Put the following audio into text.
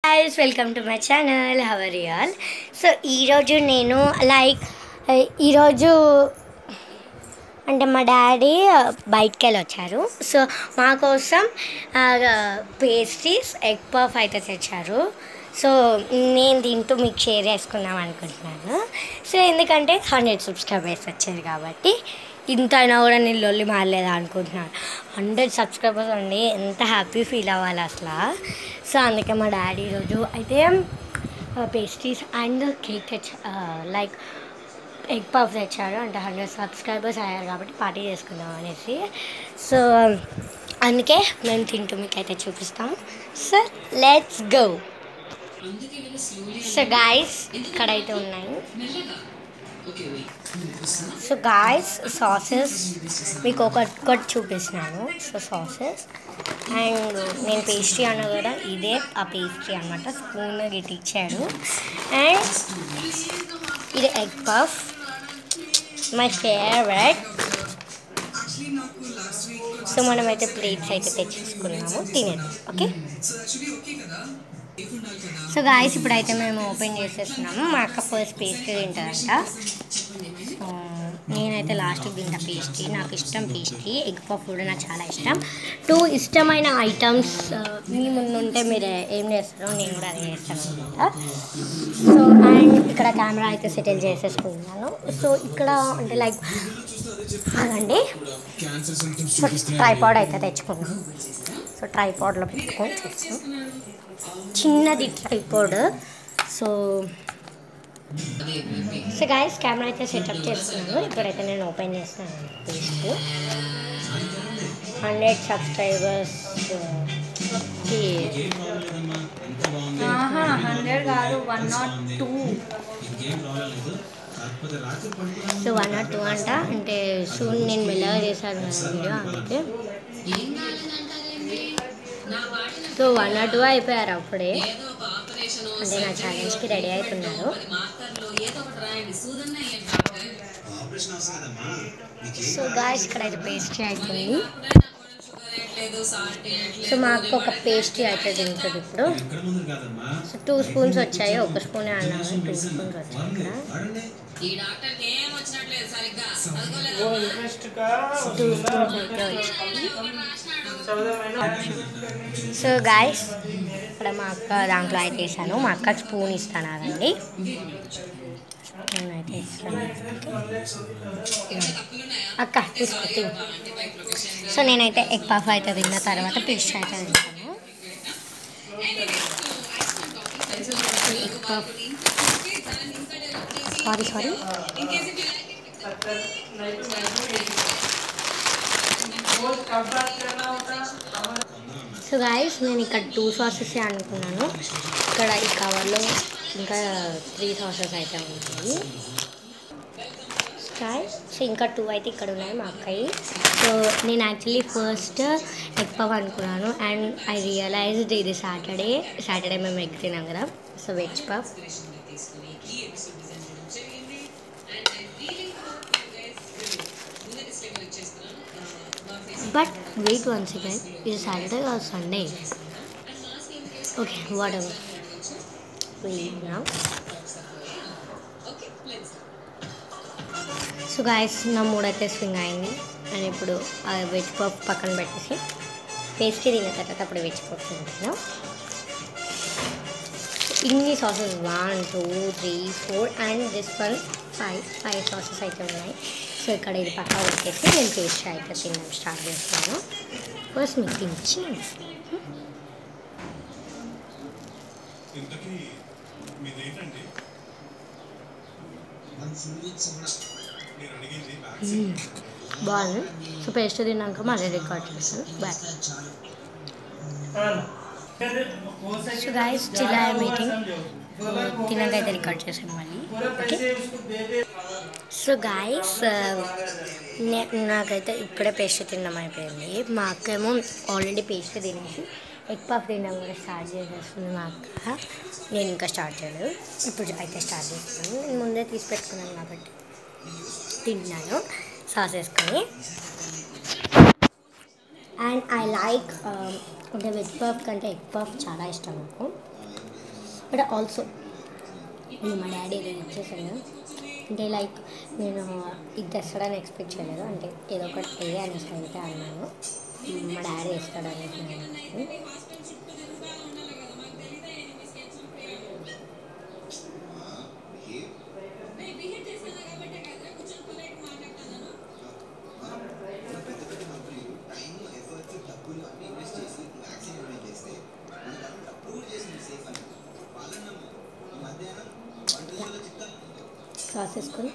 guys, welcome to my channel. How are you all? So ఈరోజు నేను ఈరోజు అంటే మా డాడీ బయటికి వెళ్ళి వచ్చారు. సో మా కోసం పేస్ట్రీస్ ఎగ్ పఫ్ అయితే తెచ్చారు. సో నేను తింటూ మీకు షేర్ చేసుకుందాం అనుకుంటున్నాను. సో ఎందుకంటే 100 సబ్స్క్రైబర్స్ వచ్చారు కాబట్టి ఇంత అయినా కూడా నేను లొల్లి మారలేదా అనుకుంటున్నాను. 100 సబ్స్క్రైబర్స్ అండి, ఎంత హ్యాపీ ఫీల్ అవ్వాలి అసలు. సో అందుకే మా డాడీ ఈరోజు అయితే pastries and cake like egg puff తెచ్చారు. అంటే 100 సబ్స్క్రైబర్స్ అయ్యారు కాబట్టి పార్టీ చేసుకుందాం అనేసి. సో అందుకే మేము తింటూ మీకు అయితే చూపిస్తాము. So let's go. So guys ఇక్కడైతే ఉన్నాయి. సో గాయస్ సాసెస్ మీకు ఒకటి చూపిస్తున్నాను. సో సాసెస్ అండ్ నేను పేస్ట్రీ అన్నా కూడా ఇదే ఆ పేస్ట్రీ అనమాట. స్పూన్ గిట్ ఇచ్చాడు. అండ్ ఇది egg puff, my favourite. So మనమైతే ప్లేట్స్ అయితే తెచ్చేసుకున్నాము, తినేది. ఓకే. సో గాయస్ ఇప్పుడైతే మేము ఓపెన్ చేసేస్తున్నాము. మా అక్క ఫస్ట్ పేస్ట్రీ తింటారంట. సో నేనైతే లాస్ట్కి తింటా పేస్ట్రీ. నాకు ఇష్టం పేస్ట్రీ, ఎగ్ పఫ్ కూడా నాకు చాలా ఇష్టం. 2 ఇష్టమైన ఐటమ్స్ మీ ముందు ఉంటే మీరు ఏం చేస్తారో నేను కూడా అదే చేస్తాను అనమాట. సో అండ్ ఇక్కడ కెమెరా అయితే సెటిల్ చేసేసుకుంటున్నాను. సో ఇక్కడ అంటే లైక్ అదండి. సో ట్రైపాడ్ అయితే తెచ్చుకున్నాను. సో ట్రైపాడ్లో పెట్టుకొని చేస్తాను, చిన్నది tripod. So so guys camera అయితే సెటప్ చేస్తున్నాను. ఇప్పుడైతే నేను ఓపెన్ చేస్తున్నాను. పేస్ట్ 100 సబ్స్క్రైబర్స్ 100 కాదు 102. సో 102 అంట. అంటే సూన్ నేను మెల్లగా చేశాను వీడియో, అందుకే. సో 102 అయిపోయారు అప్పుడే. అంటే నా ఛాలెంజ్కి రెడీ అవుతున్నారు. సో గాయస్ ఇక్కడ అయితే పేస్ట్రీ అవుతుంది. సో మాకు ఒక పేస్ట్రీ అయితే తింటుంది ఇప్పుడు. సో 2 స్పూన్స్ వచ్చాయి. ఒక స్పూనే అన్నాను, 2 స్పూన్స్ వచ్చాయి ఇక్కడ. 2 స్పూన్స్ అయితే వచ్చాయి. సో గాయస్ ఇక్కడ మా అక్క దాంట్లో అయితే వేసాను. మా అక్కకి స్పూన్ ఇస్తాను అదండి. స్పూన్ అయితే ఇస్తాను అక్క, తీసుకొచ్చి. సో నేనైతే ఎగ్ పఫ్ అయితే తిన్న తర్వాత పేస్ట్ అయితే తింటాను. Egg puff sorry so guys నేను ఇక్కడ 2 సాసెస్ అనుకున్నాను. ఇక్కడ ఈ కవర్లో ఇంకా 3 సాసెస్ అయితే ఉంటాయి. సో ఇంకా 2 అయితే ఇక్కడ ఉన్నాయి మా అక్కయి. సో నేను యాక్చువల్లీ ఫస్ట్ ఎగ్ పఫ్ అనుకున్నాను. అండ్ ఐ రియలైజ్డ్ ఇది సాటర్డే మేము ఎగ్ తినాం కదా. So veg puff. But wait one second, ఇది సాటర్డే కాదు, Sunday. Okay whatever. Wait now. So guys నా మూడైతే స్వింగ్ అయింది. అండ్ ఇప్పుడు వెజ్ పఫ్ పక్కన పెట్టేసి పేస్ట్రీ తిన్న తర్వాత అప్పుడు వెజ్ పఫ్ తింటున్నాను. ఇన్ని sauces 1 2 3 4 and this one 5 sauces అయితే ఉన్నాయి. సో ఇక్కడ ఇది పక్కా వచ్చేసి నేను పేస్ట్రీ అయితే తినడం స్టార్ట్ చేస్తాను. ఫస్ట్ మీకు తినిచ్చి బాగుంది. సో పేస్ట్ తిన్నాక మళ్ళీ రికార్డ్ చేస్తాను. Bye. So guys still I am meeting. తిన్నాక అయితే రికార్డ్ చేసాను మళ్ళీ. ఓకే. సో గాయస్ నాకైతే ఇప్పుడే పేస్ట్రీ తినడం అయిపోయింది. మా అక్క ఏమో ఆల్రెడీ పేస్ట్రీ తినేసి ఎగ్ పఫ్ తినడం కూడా స్టార్ట్ చేసేస్తుంది మా అక్క. నేను ఇంకా స్టార్ట్ చేయలేదు, ఇప్పుడు అయితే స్టార్ట్ చేస్తున్నాను. నేను ముందే తీసి పెట్టుకున్నాను కాబట్టి తింటున్నాను సాస్ వేసుకొని. అండ్ ఐ లైక్ అంటే వెజ్ పఫ్ కంటే ఎగ్ పఫ్ చాలా ఇష్టం నాకు. బట్ ఆల్సో మా డాడీ ఏదో ఇచ్చేసాడు, అంటే లైక్ నేను ఇది తెస్తాడని ఎక్స్పెక్ట్ చేయలేదు, అంటే ఏదో ఒకటి ఏ అనేసి అయితే అన్నాను. మా డాడీ వేస్తాడు అనేసి నేను సాస్ వేసుకొని